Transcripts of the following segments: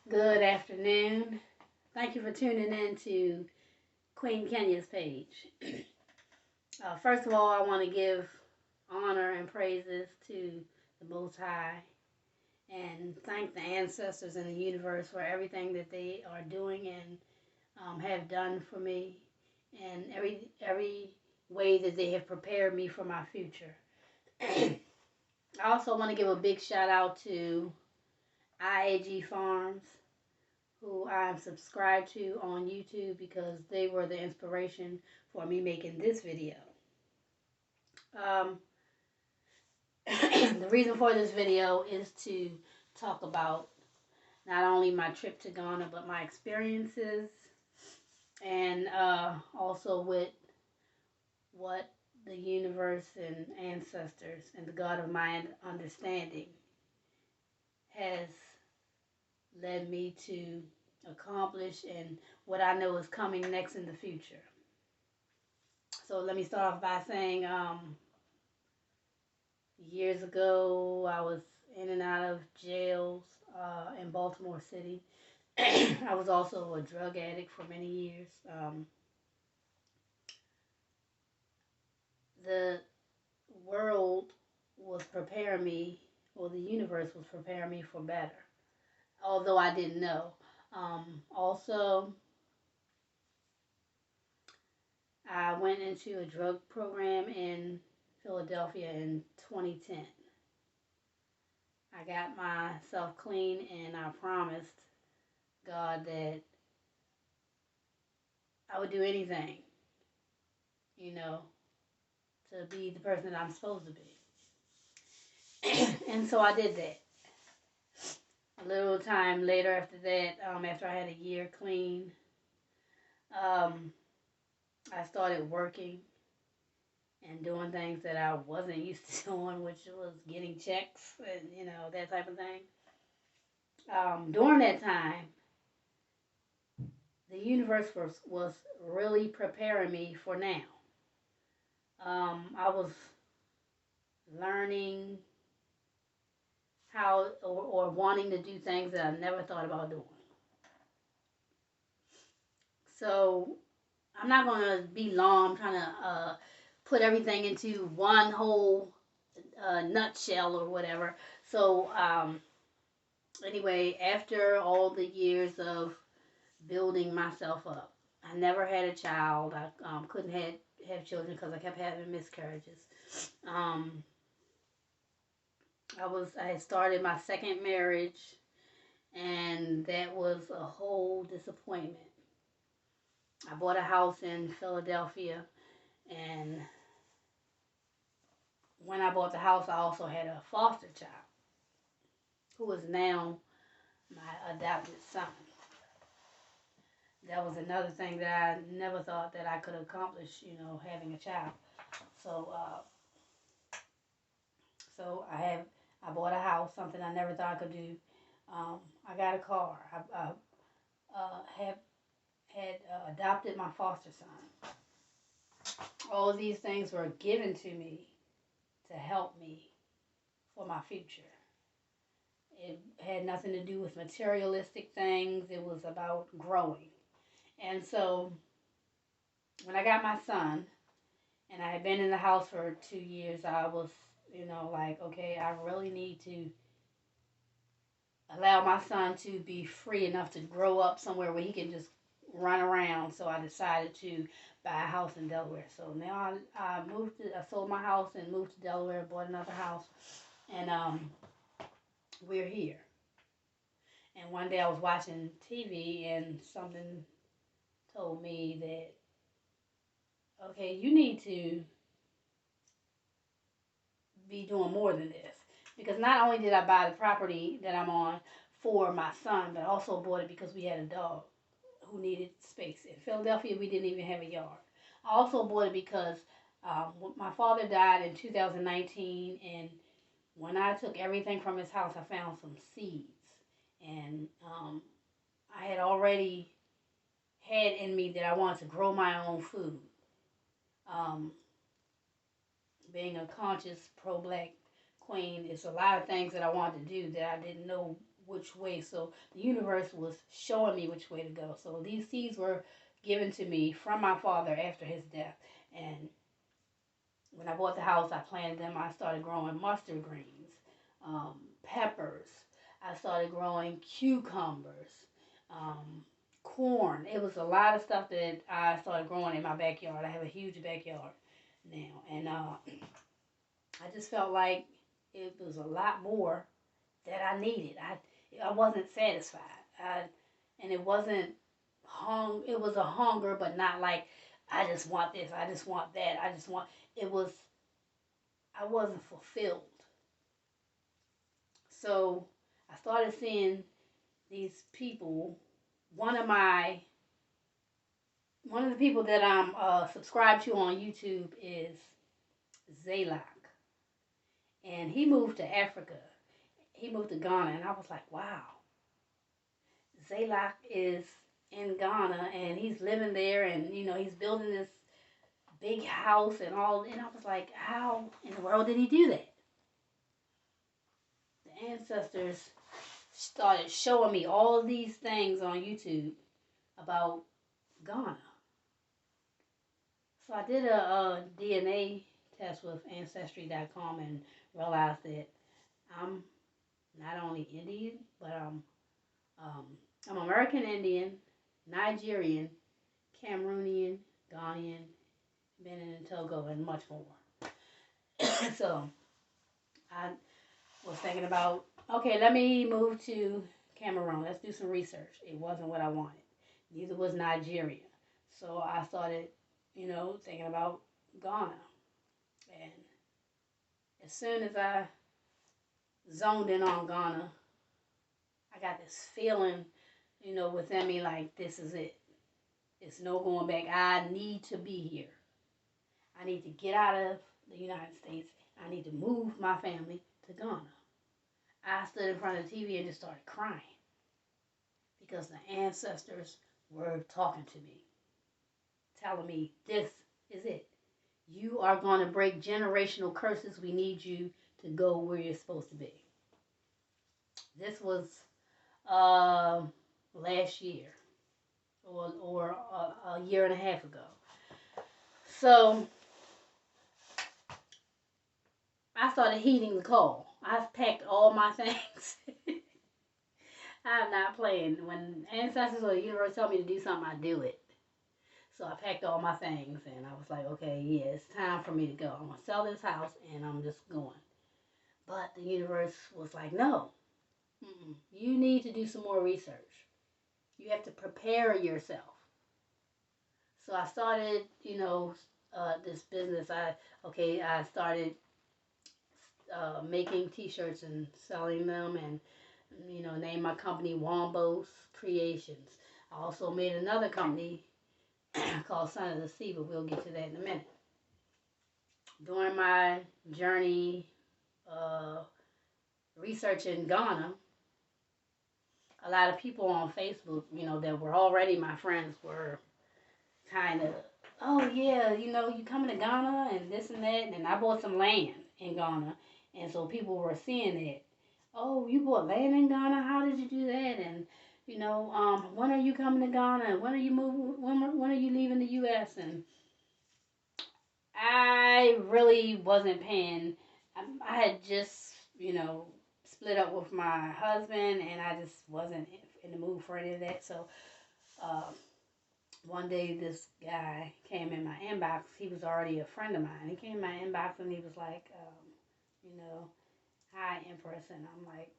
Good afternoon. Thank you for tuning in to Queen Kenya's page. First of all, I want to give honor and praises to the Most High and thank the ancestors in the universe for everything that they are doing and have done for me and every way that they have prepared me for my future. I also want to give a big shout out to IAG Farms, who I'm subscribed to on YouTube because they were the inspiration for me making this video. Um, the reason for this video is to talk about not only my trip to Ghana, but my experiences and also with what the universe and ancestors and the God of my understanding has led me to accomplish and what I know is coming next in the future. So let me start off by saying years ago I was in and out of jails in Baltimore City. I was also a drug addict for many years. The world was preparing me, or the universe was preparing me for better, although I didn't know. Also, I went into a drug program in Philadelphia in 2010. I got myself clean and I promised God that I would do anything, you know, to be the person that I'm supposed to be. And so I did that. A little time later after that, after I had a year clean, I started working and doing things that I wasn't used to doing, which was getting checks and, that type of thing. During that time, the universe was really preparing me for now. I was learning how or wanting to do things that I never thought about doing. So I'm not going to be long. I'm trying to put everything into one whole nutshell or whatever. So anyway, after all the years of building myself up, I never had a child. I couldn't have children because I kept having miscarriages. I had started my second marriage, and that was a whole disappointment. I bought a house in Philadelphia, and when I bought the house, I also had a foster child, who is now my adopted son. That was another thing that I never thought that I could accomplish, having a child. So, I bought a house, something I never thought I could do. I got a car. I had adopted my foster son. All of these things were given to me to help me for my future. It had nothing to do with materialistic things. It was about growing. And so when I got my son, and I had been in the house for 2 years, I was, like, okay, I really need to allow my son to be free enough to grow up somewhere where he can just run around. So I decided to buy a house in Delaware. So now I sold my house and moved to Delaware, bought another house, and we're here. And one day I was watching TV and something told me that, okay, you need to be doing more than this. Because not only did I buy the property that I'm on for my son, but I also bought it because we had a dog who needed space. In Philadelphia, we didn't even have a yard. I also bought it because my father died in 2019, and when I took everything from his house, I found some seeds. And I had already had in me that I wanted to grow my own food. Um, Being a conscious pro-black queen, it's a lot of things that I wanted to do that I didn't know which way. So the universe was showing me which way to go. So these seeds were given to me from my father after his death. And when I bought the house, I planted them. I started growing mustard greens, peppers. I started growing cucumbers, corn. It was a lot of stuff that I started growing in my backyard. I have a huge backyard now. And I just felt like it was a lot more that I needed. I wasn't satisfied. And it wasn't it was a hunger, but not like I just want this, I just want that, I just want it was I wasn't fulfilled. So I started seeing these people. One of my one of the people that I'm subscribed to on YouTube is Zaylock, and he moved to Africa. He moved to Ghana, and I was like, wow, Zaylock is in Ghana, and he's living there, and he's building this big house and all. And I was like, how in the world did he do that? The ancestors started showing me all these things on YouTube about Ghana. So I did a DNA test with Ancestry.com and realized that I'm not only Indian, but I'm American Indian, Nigerian, Cameroonian, Ghanaian, Benin and Togo, and much more. So I was thinking about, okay, let me move to Cameroon. Let's do some research. It wasn't what I wanted. Neither was Nigeria. So I started, thinking about Ghana. And as soon as I zoned in on Ghana, I got this feeling, within me like this is it. It's no going back. I need to be here. I need to get out of the United States. I need to move my family to Ghana. I stood in front of the TV and just started crying because the ancestors were talking to me, telling me this is it. You are going to break generational curses. We need you to go where you're supposed to be. This was last year or a year and a half ago. So I started heeding the call. I've packed all my things. I'm not playing. When ancestors or the universe tell me to do something, I do it. So I packed all my things and I was like, okay, yeah, it's time for me to go. I'm going to sell this house and I'm just going. But the universe was like, no, you need to do some more research. You have to prepare yourself. So I started, this business. I started making t-shirts and selling them and, named my company Wombos Creations. I also made another company called Son of the Sea, but we'll get to that in a minute. During my journey researching Ghana, a lot of people on Facebook, that were already my friends were kind of, oh yeah, you coming to Ghana and this and that. And I bought some land in Ghana. And so people were seeing that. Oh, you bought land in Ghana? How did you do that? And, when are you coming to Ghana? When are you moving? When are you leaving the U.S.? And I really wasn't paying. I had just, split up with my husband, and I just wasn't in the mood for any of that. So one day this guy came in my inbox. He was already a friend of mine. He came in my inbox and he was like, hi, Empress. And I'm like,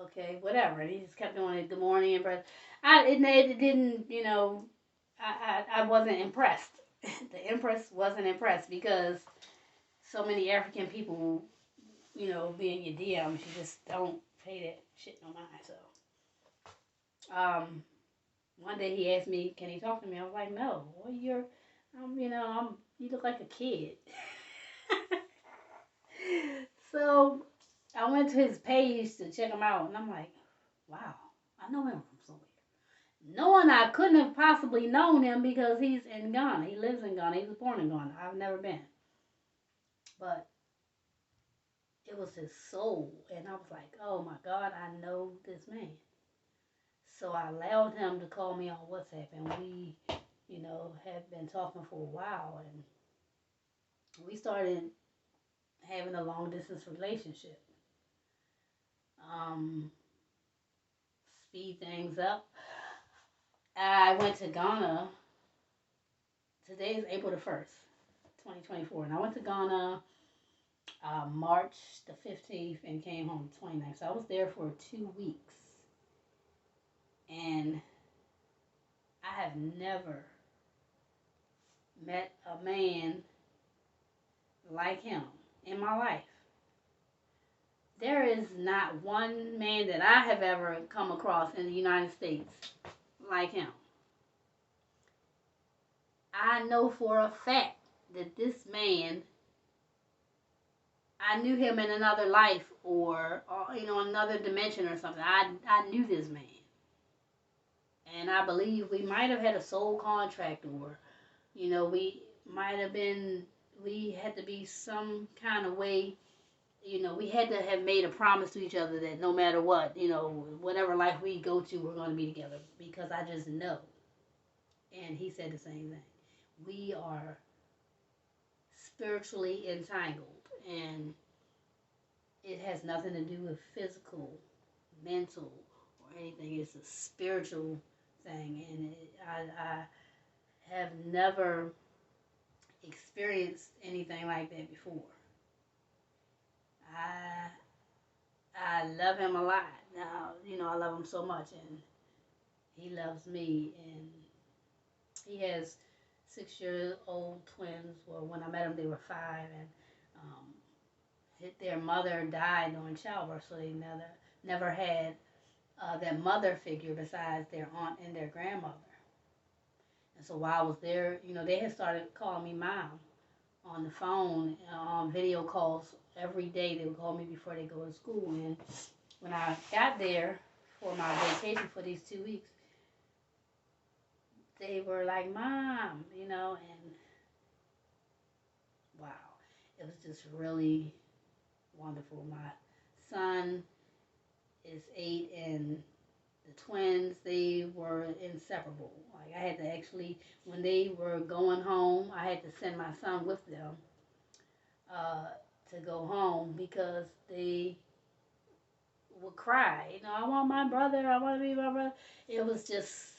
okay, whatever. And he just kept doing it. Good morning, Empress. It didn't, I wasn't impressed. The Empress wasn't impressed because so many African people, be in your DMs, you just don't pay that shit no mind. So, one day he asked me, can he talk to me? I was like, no. Well, you look like a kid. So I went to his page to check him out, and I'm like, wow, I know him from somewhere. Knowing I couldn't have possibly known him because he's in Ghana. He lives in Ghana. He was born in Ghana. I've never been. But it was his soul. And I was like, oh my God, I know this man. So I allowed him to call me on WhatsApp, and we, had been talking for a while, and we started having a long distance relationship. Um, Speed things up. I went to Ghana. Today is April the 1st, 2024, and I went to Ghana March the 15th and came home the 29th. So I was there for 2 weeks, and I have never met a man like him in my life. There is not one man that I have ever come across in the United States like him. I know for a fact that this man, I knew him in another life, or another dimension or something. I knew this man. And I believe we might have had a soul contract, or, we might have been, we had to be some kind of way, we had to have made a promise to each other that no matter what, whatever life we go to, we're going to be together, because I just know. And he said the same thing. We are spiritually entangled, and it has nothing to do with physical, mental, or anything. It's a spiritual thing, and I have never experienced anything like that before. I I love him a lot. Now, I love him so much, and he loves me, and he has 6-year-old twins. Well, when I met him, they were 5, and their mother died during childbirth, so they never had that mother figure besides their aunt and their grandmother. And so while I was there, they had started calling me mom on the phone, on video calls every day. They would call me before they go to school. And when I got there for my vacation for these 2 weeks, they were like, Mom, and wow, it was just really wonderful. My son is 8, and the twins, they were inseparable. Like, I had to actually, when they were going home, I had to send my son with them uh, to go home, because they would cry. I want my brother. I want to be my brother. It was just,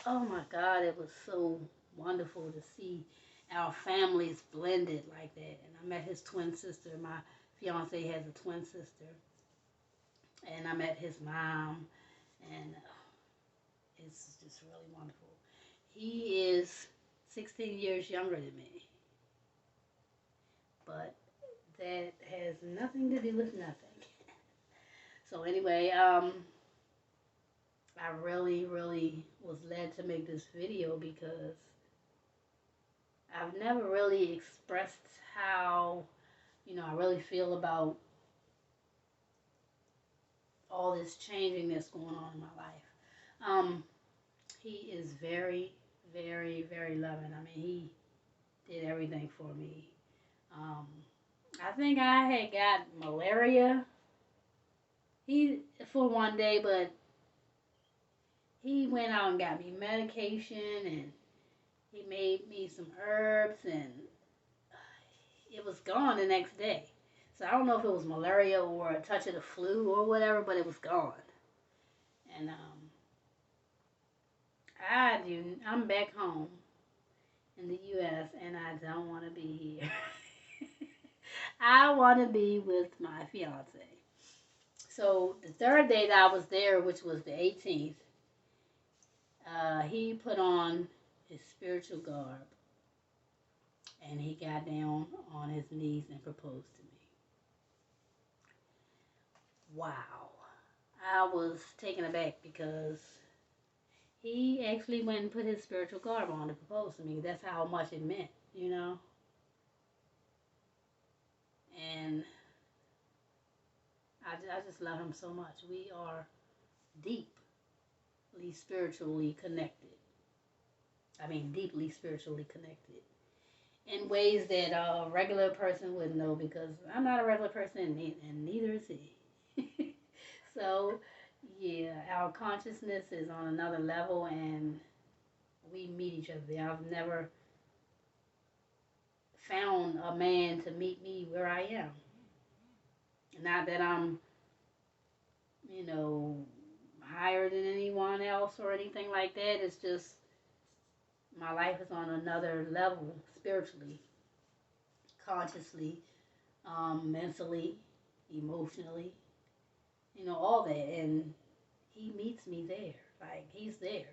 oh my God, it was so wonderful to see our families blended like that. And I met his twin sister. My fiance has a twin sister. And I met his mom. And it's just really wonderful. He is 16 years younger than me. But that has nothing to do with nothing. So anyway, I really, really was led to make this video, because I've never really expressed how, I really feel about all this changing that's going on in my life. He is very, very, very loving. I mean, he did everything for me. Um, I think I had got malaria for one day, but he went out and got me medication, and he made me some herbs, and it was gone the next day. So I don't know if it was malaria or a touch of the flu or whatever, but it was gone. And I'm back home in the U.S., and I don't want to be here. I want to be with my fiance. So the third day that I was there, which was the 18th, he put on his spiritual garb, and he got down on his knees and proposed to me. Wow. I was taken aback, because he actually went and put his spiritual garb on to propose to me. That's how much it meant, And I just love him so much. We are deeply spiritually connected. I mean, deeply spiritually connected. in ways that a regular person wouldn't know, because I'm not a regular person, and neither is he. So, yeah, our consciousness is on another level, and we meet each other. I've never found a man to meet me where I am. Not that I'm, you know, higher than anyone else or anything like that. It's just my life is on another level spiritually, consciously, mentally, emotionally, all that. And he meets me there. Like, he's there.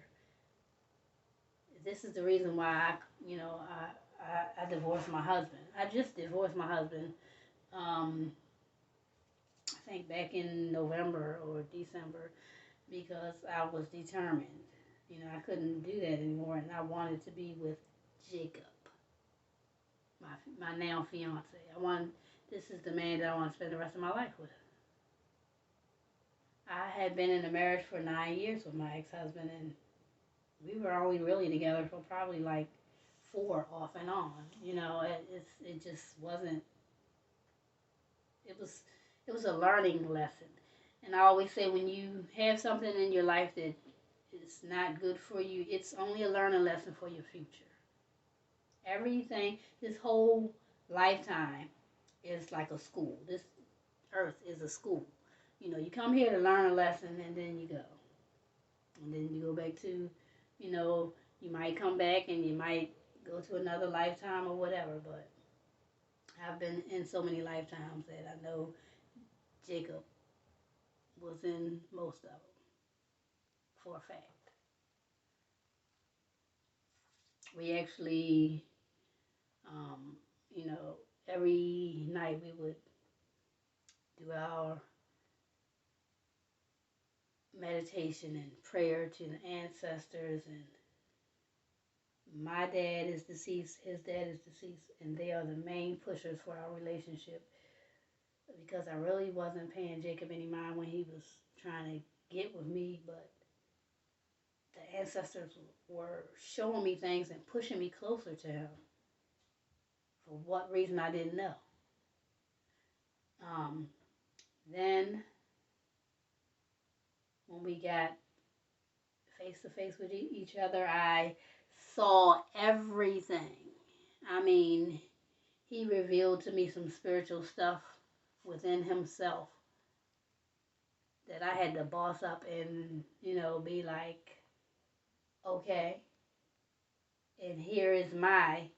This is the reason why I divorced my husband. I just divorced my husband. Um, I think back in November or December, because I was determined. I couldn't do that anymore, and I wanted to be with Jacob, my now fiance. This is the man that I want to spend the rest of my life with. I had been in a marriage for 9 years with my ex-husband, and we were only really together for probably like 4 off and on. It just wasn't. It was a learning lesson, and I always say, when you have something in your life that is not good for you, it's only a learning lesson for your future. Everything, this whole lifetime is like a school. This earth is a school. You come here to learn a lesson, and then you go. And then you go back to, you might come back and you might go to another lifetime or whatever. But I've been in so many lifetimes that I know Jacob was in most of them, for a fact. We actually, um, you know, every night we would do our meditation and prayer to the ancestors. And my dad is deceased, his dad is deceased, and they are the main pushers for our relationship, because I really wasn't paying Jacob any mind when he was trying to get with me. But the ancestors were showing me things and pushing me closer to him, for what reason I didn't know. Um, then when we got face to face with each other, I saw everything. I mean, he revealed to me some spiritual stuff within himself that I had to boss up and, be like, okay, and here is my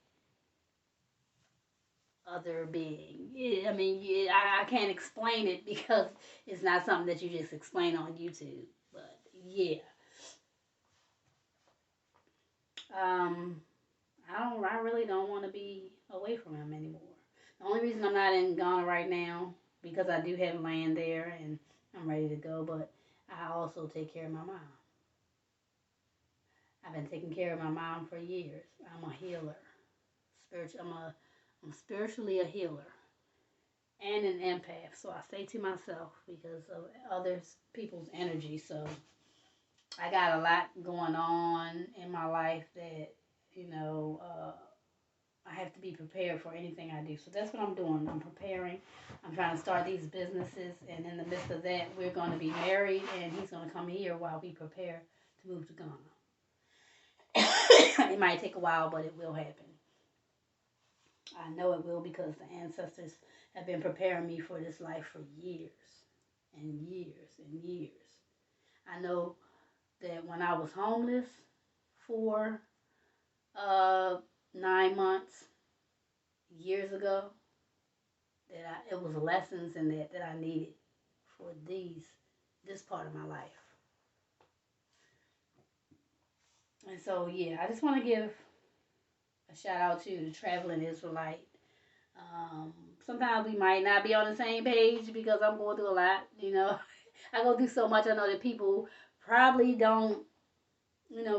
other being. I mean, I can't explain it, because it's not something that you just explain on YouTube. But yeah, um, I really don't want to be away from him anymore. The only reason I'm not in Ghana right now, because I do have land there and I'm ready to go. But I also take care of my mom. I've been taking care of my mom for years. I'm a healer. I'm spiritually a healer and an empath. So I stay to myself because of others people's energy. So I got a lot going on in my life that, I have to be prepared for anything I do. So that's what I'm doing. I'm preparing. I'm trying to start these businesses, and in the midst of that, we're going to be married, and he's going to come here while we prepare to move to Ghana. It might take a while, but it will happen. I know it will, because the ancestors have been preparing me for this life for years and years and years. I know that when I was homeless for 9 months, years ago, that it was lessons in that I needed for this part of my life. And so, yeah, I just want to give a shout out to the Traveling Israelite. Sometimes we might not be on the same page, because I'm going through a lot, I go through so much. I know that people probably don't,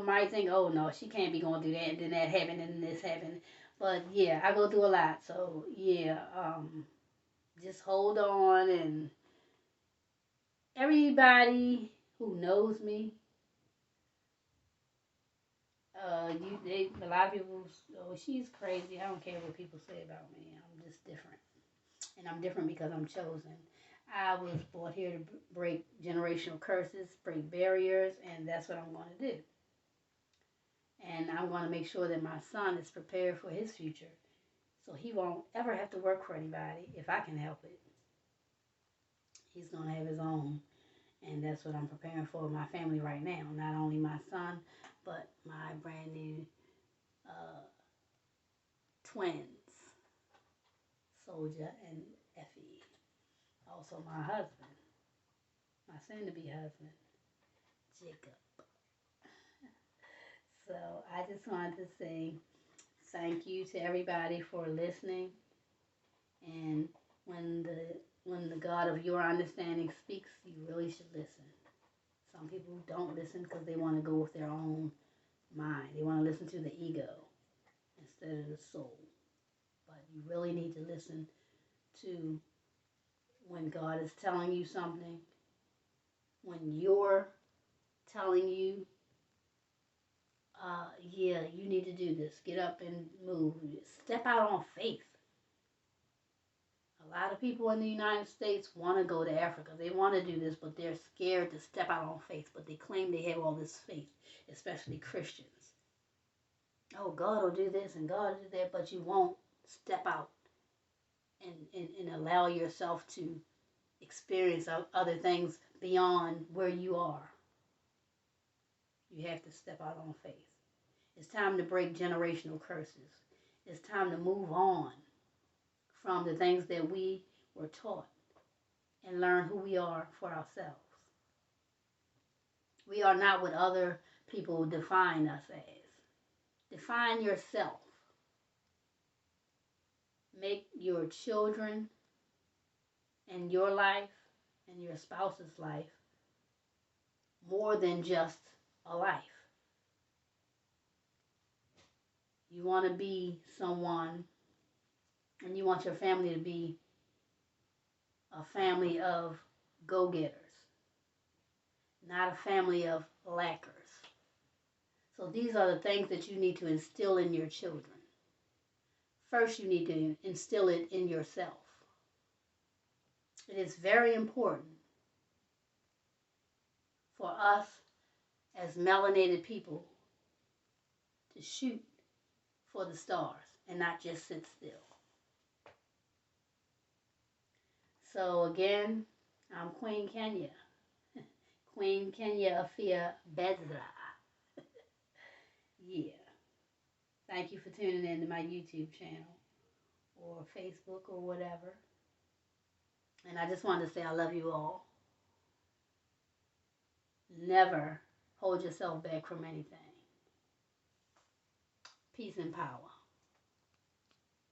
might think, oh no, she can't be going through that, and then that happened, and this happened. But yeah, I go through a lot. So yeah, just hold on. And everybody who knows me, A lot of people, oh, she's crazy. I don't care what people say about me. I'm just different, and I'm different because I'm chosen. I was brought here to break generational curses, break barriers, and that's what I'm going to do. And I'm going to make sure that my son is prepared for his future, so he won't ever have to work for anybody if I can help it. He's going to have his own, and that's what I'm preparing for my family right now. Not only my son, but my brand new uh, twins, Soldier and Effie. Also my husband, my soon-to-be husband, Jacob. So I just wanted to say thank you to everybody for listening. And when the God of your understanding speaks, you really should listen. Some people don't listen because they want to go with their own mind. They want to listen to the ego instead of the soul. But you really need to listen to when God is telling you something, when you're telling you, yeah, you need to do this. Get up and move. Step out on faith. A lot of people in the United States want to go to Africa. They want to do this, but they're scared to step out on faith. But they claim they have all this faith, especially Christians. Oh, God will do this and God will do that, but you won't step out and allow yourself to experience other things beyond where you are. You have to step out on faith. It's time to break generational curses. It's time to move on from the things that we were taught and learn who we are for ourselves. We are not what other people define us as. Define yourself. Make your children and your life and your spouse's life more than just a life. You want to be someone, and you want your family to be a family of go-getters, not a family of lackers. So these are the things that you need to instill in your children. First, you need to instill it in yourself. It is very important for us as melanated people to shoot for the stars and not just sit still. So again, I'm Queen Kenya. Queen Kenya Afia Bedra. Yeah. Thank you for tuning in to my YouTube channel or Facebook or whatever. And I just wanted to say I love you all. Never hold yourself back from anything. Peace and power.